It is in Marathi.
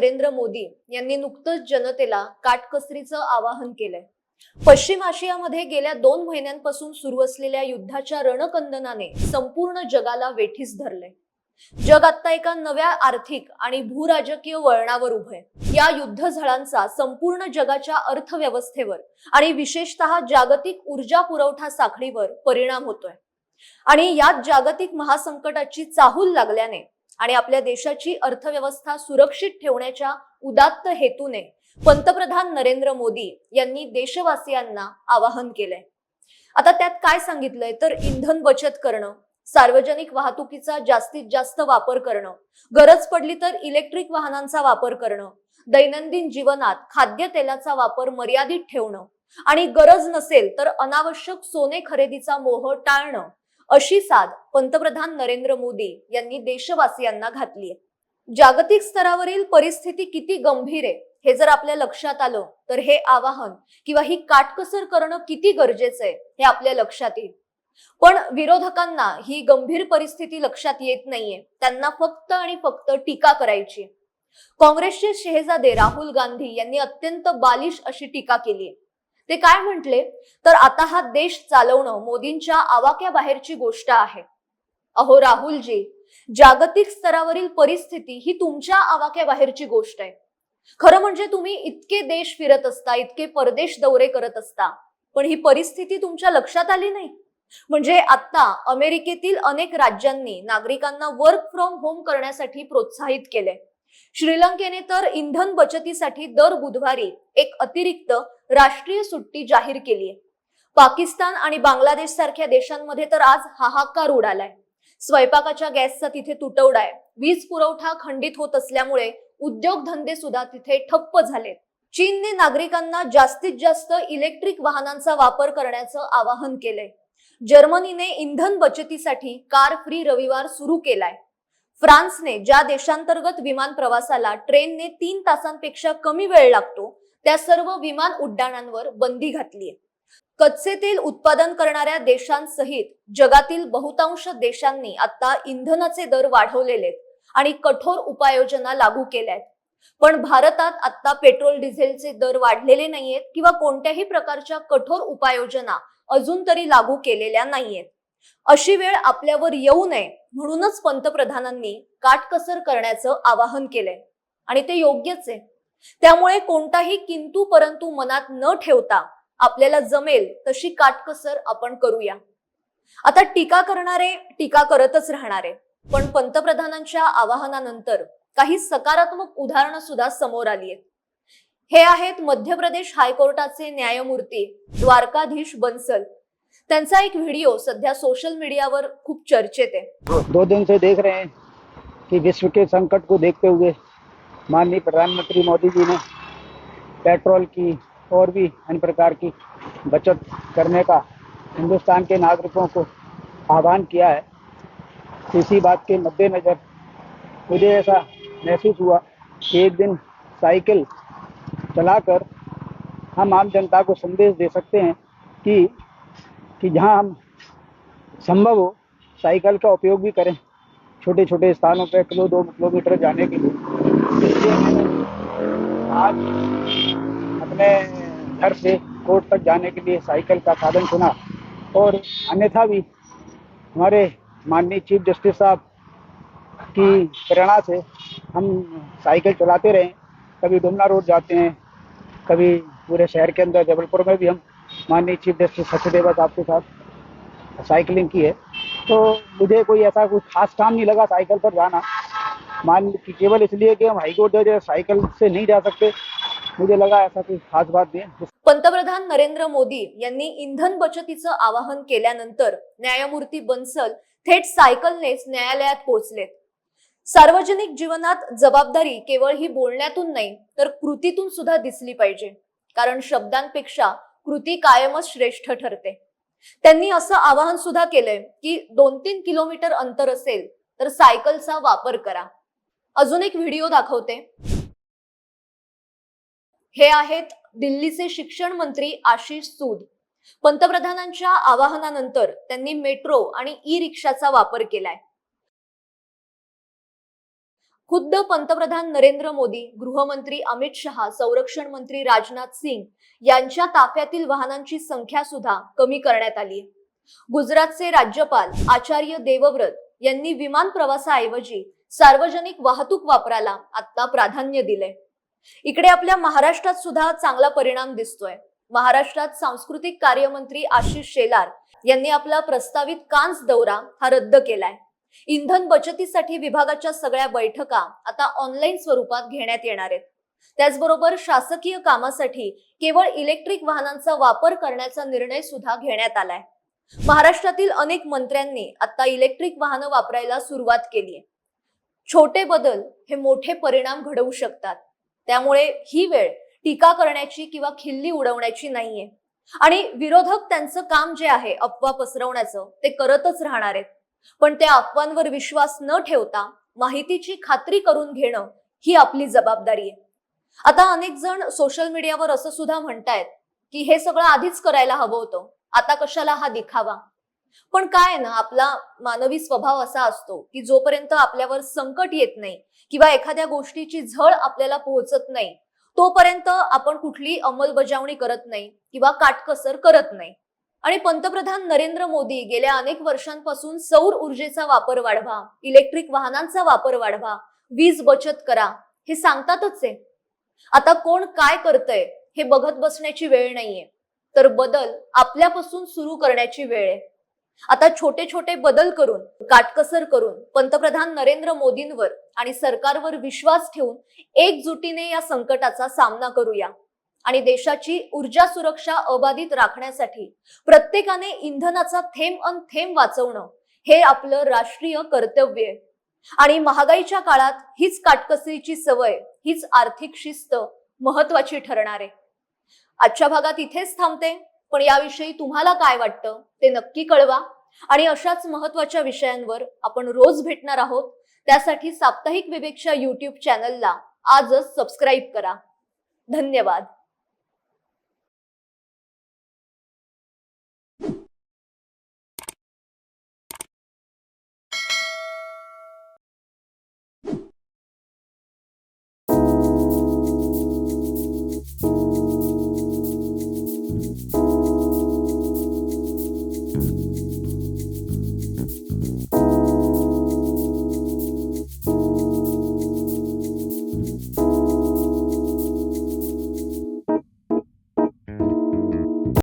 नरेंद्र मोदी यांनी नुकतंच जनतेला काटकसरीचं आवाहन केलंय। पश्चिम आशियामध्ये गेल्या 2 महिन्यांपासून सुरू असलेल्या युद्धाच्या रणकंदनाने संपूर्ण जगाला वेठीस धरले। जग आता एका नव्या आर्थिक आणि भूराजकीय वळणावर उभे। या युद्धझळांचा संपूर्ण जगाच्या अर्थव्यवस्थेवर आणि विशेषतः जागतिक ऊर्जा पुरवठा साखळीवर परिणाम होतोय। आणि यात जागतिक महासंकटाची चाहूल लागल्याने आणि आपल्या देशाची अर्थव्यवस्था सुरक्षित ठेवण्याच्या उदात्त हेतूने पंतप्रधान नरेंद्र मोदी यांनी देशवासियांना आवाहन केलंय। आता त्यात काय सांगितलंय तर इंधन बचत करणं, सार्वजनिक वाहतुकीचा जास्तीत जास्त वापर करणं, गरज पडली तर इलेक्ट्रिक वाहनांचा वापर करणं, दैनंदिन जीवनात खाद्यतेलाचा वापर मर्यादित ठेवणं आणि गरज नसेल तर अनावश्यक सोने खरेदीचा मोह टाळणं अशी साद पंतप्रधान नरेंद्र मोदी यांनी देशवासियांना घातली आहे। जागतिक स्तरावरील परिस्थिती किती गंभीर आहे हे जर आपल्या लक्षात आलं तर हे आवाहन किंवा ही काटकसर करणं किती गरजेचं आहे हे आपल्या लक्षात येईल। पण विरोधकांना ही गंभीर परिस्थिती लक्षात येत नाहीये, त्यांना फक्त आणि फक्त टीका करायची। काँग्रेसचे शहजादे राहुल गांधी यांनी अत्यंत बालिश अशी टीका केली आहे। ते काय म्हटले तर आता हा देश चालवणं मोदींच्या आवाक्याबाहेरची गोष्ट आहे। अहो राहुलजी, जागतिक स्तरावरील परिस्थिती ही तुमच्या आवाक्याबाहेरची गोष्ट आहे। खरं म्हणजे तुम्ही इतके देश फिरत असता, इतके परदेश दौरे करत असता, पण ही परिस्थिती तुमच्या लक्षात आली नाही। म्हणजे आता अमेरिकेतील अनेक राज्यांनी नागरिकांना वर्क फ्रॉम होम करण्यासाठी प्रोत्साहित केले। श्रीलंकेने तर इंधन बचतीसाठी दर बुधवारी एक अतिरिक्त राष्ट्रीय सुट्टी जाहीर केली आहे। पाकिस्तान आणि बांगलादेश सारख्या देशांमध्ये तर आज हाहाकार उडालाय। स्वयंपाकाच्या गॅसचा तिथे तुटवडा आहे, वीज पुरवठा खंडित होत असल्यामुळे उद्योगधंदे सुद्धा तिथे ठप्प झालेत। चीनने नागरिकांना जास्तीत जास्त इलेक्ट्रिक वाहनांचा वापर करण्याचं आवाहन केलंय। जर्मनीने इंधन बचतीसाठी कार फ्री रविवार सुरू केलाय। फ्रान्सने ज्या देशांतर्गत विमान प्रवासाला ट्रेनने 3 तासांपेक्षा कमी वेळ लागतो त्या सर्व विमान उड्डाणांवर बंदी घातली आहे। कच्चे तेल उत्पादन करणाऱ्या देशांसहित जगातील बहुतांश देशांनी आता इंधनाचे दर वाढवलेले आहेत आणि कठोर उपाययोजना लागू केल्या आहेत। पण भारतात आता पेट्रोल डिझेलचे दर वाढलेले नाहीयेत किंवा कोणत्याही प्रकारच्या कठोर उपाययोजना अजून तरी लागू केलेल्या नाहीयेत। अशी वेळ आपल्यावर येऊ नये म्हणूनच पंतप्रधानांनी काटकसर करण्याचं आवाहन केलंय आणि ते योग्यच आहे। त्यामुळे कोणताही किंतु परंतु मनात न ठेवता आपल्याला जमेल तशी काटकसर आपण करूया। आता टीका करणारे टीका करतच राहणारे, पण पंतप्रधानांच्या आवाहनानंतर काही सकारात्मक उदाहरणं सुद्धा समोर आली आहेत। हे आहेत मध्य प्रदेश हायकोर्टाचे न्यायमूर्ती द्वारकाधीश बंसल। त्यांचा एक व्हिडिओ सध्या सोशल मीडियावर खूप चर्चेत आहे। 2 दिन से देख रहे हैं कि विश्व के संकट को देखते हुए माननीय प्रधानमंत्री मोदी जी ने पेट्रोल की और भी अन्य प्रकार की बचत करने का हिंदुस्तान के नागरिकों को आह्वान किया है। इसी बात के मद्देनजर मुझे ऐसा महसूस हुआ कि एक दिन साइकिल चलाकर हम आम जनता को संदेश दे सकते हैं कि जहां हम संभव हो साइकिल का उपयोग भी करें छोटे छोटे स्थानों पर 1-2 किलोमीटर जाने के लिए। इसलिए मैंने आज अपने घर से कोर्ट तक जाने के लिए साइकिल का साधन चुना और अन्यथा भी हमारे माननीय चीफ जस्टिस साहब की प्रेरणा से हम साइकिल चलाते रहे। कभी डुमना रोड जाते हैं, कभी पूरे शहर के अंदर जबलपुर में भी हम माननीय चीफ जस्टिस सचदेवा साहब के साथ साइकिलिंग की है। तो मुझे कोई ऐसा कुछ खास काम नहीं लगा साइकिल पर जाना, मान कि केवल इसलिए कि हम हाईकोर्ट जज साइकिल से नहीं जा सकते, मुझे लगा ऐसा कोई खास बात नहीं। पंतप्रधान नरेंद्र मोदी यांनी इंधन बचतीचं आवाहन केल्यानंतर न्यायमूर्ती बन्सल थेट सायकलनेच न्यायालयात पोहोचलेत। सार्वजनिक जीवनात जबाबदारी केवळ ही बोलण्यातून नाही तर कृतीतून सुद्धा दिसली पाहिजे, कारण शब्दांपेक्षा कृती कायमच श्रेष्ठ ठरते। त्यांनी असं आवाहन सुद्धा केलंय की 2-3 किलोमीटर अंतर असेल तर सायकलचा वापर करा। अजून एक व्हिडिओ दाखवते। हे आहेत दिल्लीचे शिक्षण मंत्री आशिष सूद। पंतप्रधानांच्या आवाहनानंतर त्यांनी मेट्रो आणि ई रिक्षाचा वापर केलाय। खुद्द पंतप्रधान नरेंद्र मोदी, गृहमंत्री अमित शहा, संरक्षण मंत्री राजनाथ सिंग यांच्या ताफ्यातील वाहनांची संख्या सुद्धा कमी करण्यात आली आहे. गुजरातचे राज्यपाल आचार्य देवव्रत यांनी विमान प्रवासाऐवजी सार्वजनिक वाहतूक वापराला आता प्राधान्य दिले. इकडे आपल्या महाराष्ट्रात सुद्धा चांगला परिणाम दिसतोय. महाराष्ट्रात सांस्कृतिक कार्यमंत्री आशिष शेलार यांनी आपला प्रस्तावित कान्स दौरा हा रद्द केलाय. इंधन बचतीसाठी विभागाच्या सगळ्या बैठका आता ऑनलाईन स्वरूपात घेण्यात येणार आहेत. त्याचबरोबर शासकीय कामासाठी केवळ इलेक्ट्रिक वाहनांचा वापर करण्याचा निर्णय सुद्धा घेण्यात आलाय. महाराष्ट्रातील अनेक मंत्र्यांनी आता इलेक्ट्रिक वाहनं वापरायला सुरुवात केली आहे. छोटे बदल हे मोठे परिणाम घडवू शकतात. त्यामुळे ही वेळ टीका करण्याची किंवा खिल्ली उडवण्याची नाहीये. आणि विरोधक त्यांचं काम जे आहे अफवा पसरवण्याचं ते करतच राहणार आहेत. पण त्या अफवांवर विश्वास न ठेवता माहितीची खात्री करून घेणं ही आपली जबाबदारी आहे. आता अनेक जण सोशल मीडियावर असं सुद्धा म्हणतायत की हे सगळं आधीच करायला हवं होतं, आता कशाला हा दिखावा. पण काय ना, आपला मानवी स्वभाव असा असतो की जोपर्यंत आपल्यावर संकट येत नाही किंवा एखाद्या गोष्टीची झळ आपल्याला पोहोचत नाही तोपर्यंत आपण कुठली अंमलबजावणी करत नाही किंवा काटकसर करत नाही. आणि पंतप्रधान नरेंद्र मोदी गेल्या अनेक वर्षांपासून सौर ऊर्जेचा वापर वाढवा, इलेक्ट्रिक वाहनांचा वापर वाढवा, वीज बचत करा हे सांगतातच आहे. आता कोण काय करतंय हे बघत बसण्याची वेळ नाहीये, तर बदल आपल्यापासून सुरू करण्याची वेळ आहे. आता छोटे छोटे बदल करून, काटकसर करून पंतप्रधान नरेंद्र मोदींवर आणि सरकारवर विश्वास ठेवून एकजुटीने या संकटाचा सामना करूया. आणि देशाची ऊर्जा सुरक्षा अबाधित राखण्यासाठी प्रत्येकाने इंधनाचा थेंब अन थेंब वाचवणं हे आपलं राष्ट्रीय कर्तव्य आहे. आणि महागाईच्या काळात हीच काटकसरीची सवय, हीच आर्थिक शिस्त महत्वाची ठरणार आहे. आजच्या भागात इथेच थांबते. पण याविषयी तुम्हाला काय वाटतं ते नक्की कळवा. आणि अशाच महत्वाच्या विषयांवर आपण रोज भेटणार आहोत. त्यासाठी साप्ताहिक विवेकच्या YouTube चॅनलला आजच सबस्क्राईब करा. धन्यवाद.